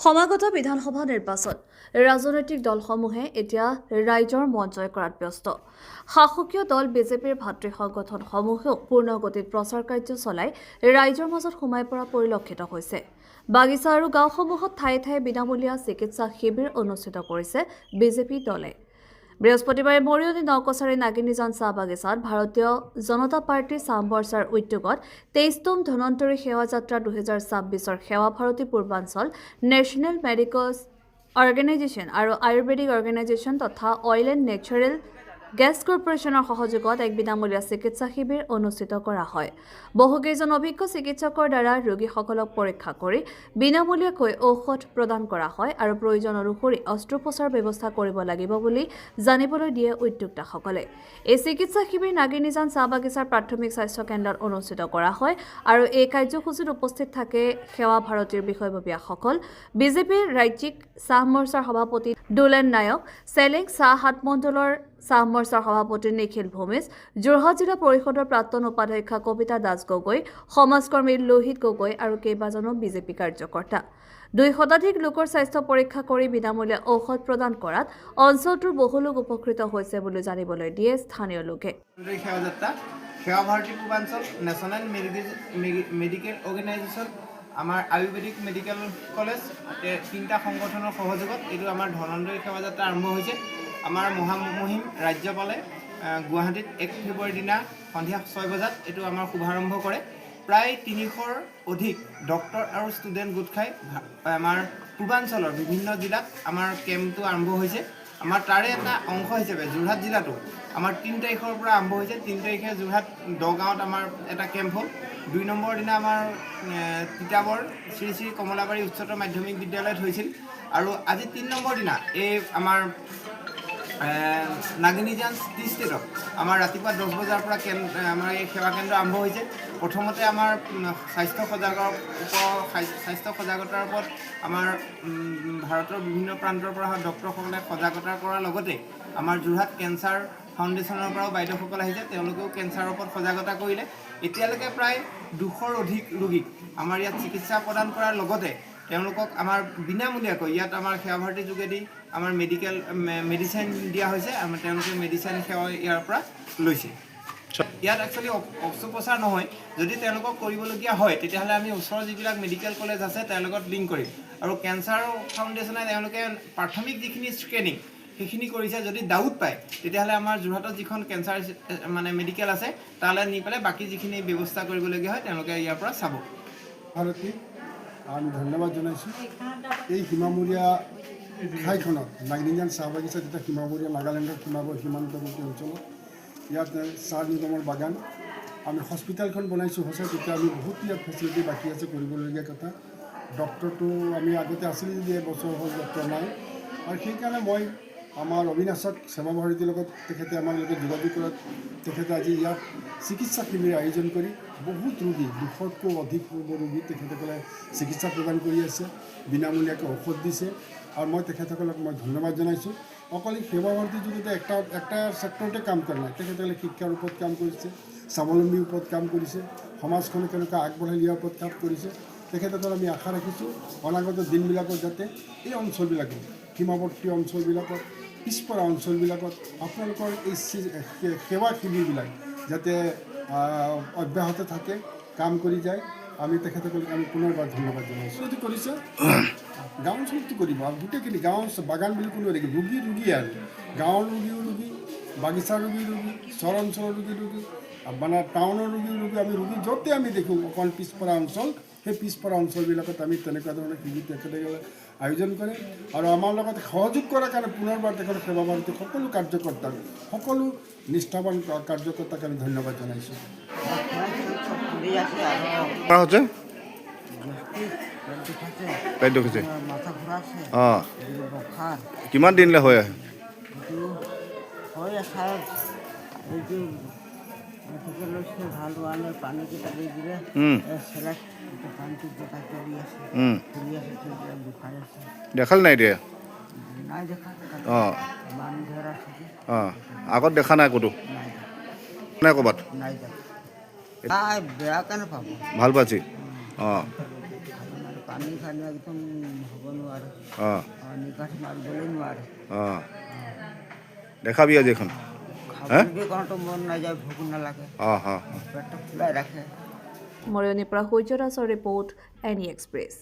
সমাগত বিধানসভা নিৰ্বাচন ৰাজনৈতিক দলসমূহে এতিয়া ৰাইজৰ মন জয় কৰাত ব্যস্ত। শাসকীয় দল বিজেপিৰ ভাতৃ সংগঠনসমূহেও পূৰ্ণগতিত প্ৰচাৰ কাৰ্য চলাই ৰাইজৰ মাজত সোমাই পৰা পৰিলক্ষিত হৈছে। বাগিচা আৰু গাঁওসমূহত ঠায়ে ঠায়ে বিনামূলীয়া চিকিৎসা শিবিৰ অনুষ্ঠিত কৰিছে বিজেপি দলে। বৃহস্পতিবাৰে মৰিয়নি নকছাৰী নাগিনীজান চাহ বাগিচাত ভাৰতীয় জনতা পাৰ্টীৰ চাহ মৰ্চাৰ উদ্যোগত ২৩তম ধনন্তৰী সেৱা যাত্ৰা ২০২৬ৰ সেৱা ভাৰতী পূৰ্বাঞ্চল নেশ্যনেল মেডিকেল অৰ্গেনাইজেশ্যন আৰু আয়ুৰ্বেদিক অৰ্গেনাইজেশ্যন তথা অইল এণ্ড নেচাৰেল গেছ কৰ্পোৰেশ্যনৰ সহযোগত এক বিনামূলীয়া চিকিৎসা শিবিৰ অনুষ্ঠিত কৰা হয়। বহুকেইজন অভিজ্ঞ চিকিৎসকৰ দ্বাৰা ৰোগীসকলক পৰীক্ষা কৰি বিনামূলীয়াকৈ ঔষধ প্ৰদান কৰা হয় আৰু প্ৰয়োজন অনুসৰি অস্ত্ৰোপচাৰ ব্যৱস্থা কৰিব লাগিব বুলি জানিবলৈ দিয়ে উদ্যোক্তাসকলে। এই চিকিৎসা শিবিৰ নাগিনীজান চাহ বাগিচাৰ প্ৰাথমিক স্বাস্থ্য কেন্দ্ৰত অনুষ্ঠিত কৰা হয় আৰু এই কাৰ্যসূচীত উপস্থিত থাকে সেৱা ভাৰতীৰ বিষয়ববীয়াসকল, বিজেপিৰ ৰাজ্যিক চাহ মৰ্চাৰ সভাপতি দুলেন নায়ক, চেলেং চাহ হাটমণ্ডলৰ চাহ মৰ্চাৰ সভাপতি নিখিল ভূমিজ, যোৰহাট জিলা পৰিষদৰ প্ৰাক্তন উপাধ্যক্ষা কবিতা দাস গগৈ, সমাজকৰ্মী লোহিত গগৈ আৰু কেইবাজনো বিজেপি কাৰ্যকৰ্তা। ২০০ শতাধিক লোকৰ স্বাস্থ্য পৰীক্ষা কৰি বিনামূলীয়া ঔষধ প্ৰদান কৰাত অঞ্চলটোৰ বহু লোক উপকৃত হৈছে বুলি জানিবলৈ দিয়ে স্থানীয় লোকে। সেৱা ভাৰতী পূৰ্বাঞ্চল নেশ্যনেল মেডিকেল অৰ্গেনাইজেশ্যন, আমাৰ আয়ুৰ্বেদিক মেডিকেল কলেজ, তিনিটা সংগঠনৰ সহযোগত এইটো আমাৰ ধনন্তৰী সেৱা যাত্ৰা আৰম্ভ হৈছে। আমাৰ মহামহিম ৰাজ্যপালে গুৱাহাটীত ১ ফেব্ৰুৱাৰীৰ দিনা সন্ধিয়া ৬ বজাত এইটো আমাৰ শুভাৰম্ভ কৰে। প্ৰায় ৩০০ৰ অধিক ডক্টৰ আৰু ষ্টুডেণ্ট গোট খাই আমাৰ পূৰ্বাঞ্চলৰ বিভিন্ন জিলাত আমাৰ কেম্পটো আৰম্ভ হৈছে। আমাৰ তাৰে এটা অংশ হিচাপে যোৰহাট জিলাটো আমাৰ ৩ তাৰিখৰ পৰা আৰম্ভ হৈছে। ৩ তাৰিখে যোৰহাট দগাঁৱত আমাৰ এটা কেম্প হ'ল। ২ নম্বৰ দিনা আমাৰ তিতাবৰ শ্ৰী শ্ৰী কমলাবাৰী উচ্চতৰ মাধ্যমিক বিদ্যালয়ত হৈছিল আৰু আজি ৩ নম্বৰ দিনা এই আমাৰ নাগিনীজান টি ষ্টেটত আমাৰ ৰাতিপুৱা ১০ বজাৰ পৰা আমাৰ এই সেৱা কেন্দ্ৰ আৰম্ভ হৈছে। প্ৰথমতে আমাৰ স্বাস্থ্য সজাগতাৰ ওপৰত আমাৰ ভাৰতৰ বিভিন্ন প্ৰান্তৰ পৰা ডক্টৰসকলে সজাগতা কৰাৰ লগতে আমাৰ যোৰহাট কেঞ্চাৰ ফাউণ্ডেশ্যনৰ পৰাও বাইদেউসকল আহিছে, তেওঁলোকেও কেঞ্চাৰৰ ওপৰত সজাগতা কৰিলে। এতিয়ালৈকে প্ৰায় ২০০ৰ অধিক ৰোগীক আমাৰ ইয়াত চিকিৎসা প্ৰদান কৰাৰ লগতে তেওঁলোকক আমাৰ বিনামূলীয়াকৈ ইয়াত আমাৰ সেৱা ভাৰতীৰ যোগেদি আমাৰ মেডিচিন দিয়া হৈছে। তেওঁলোকে মেডিচিন সেৱা ইয়াৰ পৰা লৈছে। ইয়াত একচুৱেলি অস্ত্ৰোপচাৰ নহয়, যদি তেওঁলোকক কৰিবলগীয়া হয় তেতিয়াহ'লে আমি ওচৰৰ যিবিলাক মেডিকেল কলেজ আছে তেওঁৰ লগত লিংক কৰিম আৰু কেঞ্চাৰ ফাউণ্ডেশ্যনে তেওঁলোকে প্ৰাথমিক যিখিনি স্ক্ৰিনিং সেইখিনি কৰিছে। যদি ডাউট পায় তেতিয়াহ'লে আমাৰ যোৰহাটত যিখন কেঞ্চাৰ মেডিকেল আছে তালৈ নি পেলাই বাকী যিখিনি ব্যৱস্থা কৰিবলগীয়া হয় তেওঁলোকে ইয়াৰ পৰা চাব। ভাৰতীক আমি ধন্যবাদ জনাইছোঁ। এই সীমামূৰীয়া ঠাইখনত নাগিনীজান চাহ বাগিচা যেতিয়া সীমামূৰীয়া নাগালেণ্ডৰ সীমান্তৱৰ্তী অঞ্চলত ইয়াত চাহ নিগমৰ বাগান, আমি হস্পিটেলখন বনাইছোঁ সঁচা। তেতিয়া আমি বহুত ইয়াত ফেচিলিটি বাকী আছে কৰিবলগীয়া কথা। ডক্টৰটো আমি আগতে আছিল যদি এবছৰ হ'ল ডক্টৰ নাই আৰু সেইকাৰণে মই আমাৰ অবিনাশক সেৱা ভাৰতীৰ লগত তেখেতে আমাৰ লগত যোগাযোগ কৰাত তেখেতে আজি ইয়াত চিকিৎসা শিবিৰ আয়োজন কৰি বহুত ৰোগী ২০০তকৈ অধিক ৰোগী তেখেতসকলে চিকিৎসা প্ৰদান কৰি আছে, বিনামূলীয়াকৈ ঔষধ দিছে আৰু মই তেখেতসকলক ধন্যবাদ জনাইছোঁ। অকল সেৱা ভাৰতীৰ যোগেতে একটা ছেক্টৰতে কাম কৰা নাই, তেখেতসকলে শিক্ষাৰ ওপৰত কাম কৰিছে, স্বাৱলম্বীৰ ওপৰত কাম কৰিছে, সমাজখনক কেনেকৈ আগবঢ়াই নিয়াৰ ওপৰত কাম কৰিছে। তেখেতসকল আমি আশা ৰাখিছোঁ অনাগত দিনবিলাকত যাতে এই অঞ্চলবিলাকত সীমাৱৰ্তী অঞ্চলবিলাকত পিছপৰা অঞ্চলবিলাকত আপোনালোকৰ এই সেৱা শিবিৰবিলাক যাতে অব্যাহত থাকে, কাম কৰি যায়। আমি তেখেতসকলক আমি পুনৰবাৰ ধন্যবাদ জনাইছোঁ। এইটো কৰিছে গাঁও অঞ্চলতো কৰিব আৰু গোটেইখিনি গাঁও বাগান বুলি কোনো ৰোগী আৰু গাঁৱৰ ৰোগীও ৰোগী, বাগিচাৰ ৰোগী, চৰ অঞ্চলৰ ৰোগী, টাউনৰ ৰোগী। আমি ৰোগী য'তে আমি দেখোঁ অকল পিছপৰা অঞ্চল, সেই পিছপৰা অঞ্চলবিলাকত আমি তেনেকুৱা ধৰণৰ শিবিৰ তেখেতসকলে আয়োজন কৰে আৰু আমাৰ লগত সহযোগ কৰাৰ কাৰণে পুনৰবাৰ তেখেতৰ সেৱা ভাৰতীৰ সকলো কাৰ্যকৰ্তাক, সকলো নিষ্ঠাৱান কাৰ্যকৰ্তাক আমি ধন্যবাদ জনাইছোঁ। কিমান দিনলৈ হৈ আহে? ভাল হোৱা নাই, পানীকেইটা দি দিলে দেখালি নাই এতিয়া? নাই দেখা। অঁ অঁ, আগত দেখা নাই ক'তো? নাই ক'ৰবাত? নাই দেখা। বেয়া কাৰণে পাব, ভাল পাইছি। অঁ, পানী খানি একদম হ'ব নোৱাৰে। নোৱাৰে অঁ নিকাচ মাৰিবলৈ নোৱাৰে অঁ দেখাবি আজি এখন খাবলৈ কাৰণেতো মন নাযায় ভোক নালাগে অঁ অঁ পেটটো ফুলাই ৰাখে মৰয়নিৰ পৰা সূৰ্য দাসৰ ৰিপৰ্ট এনি এক্সপ্ৰেছ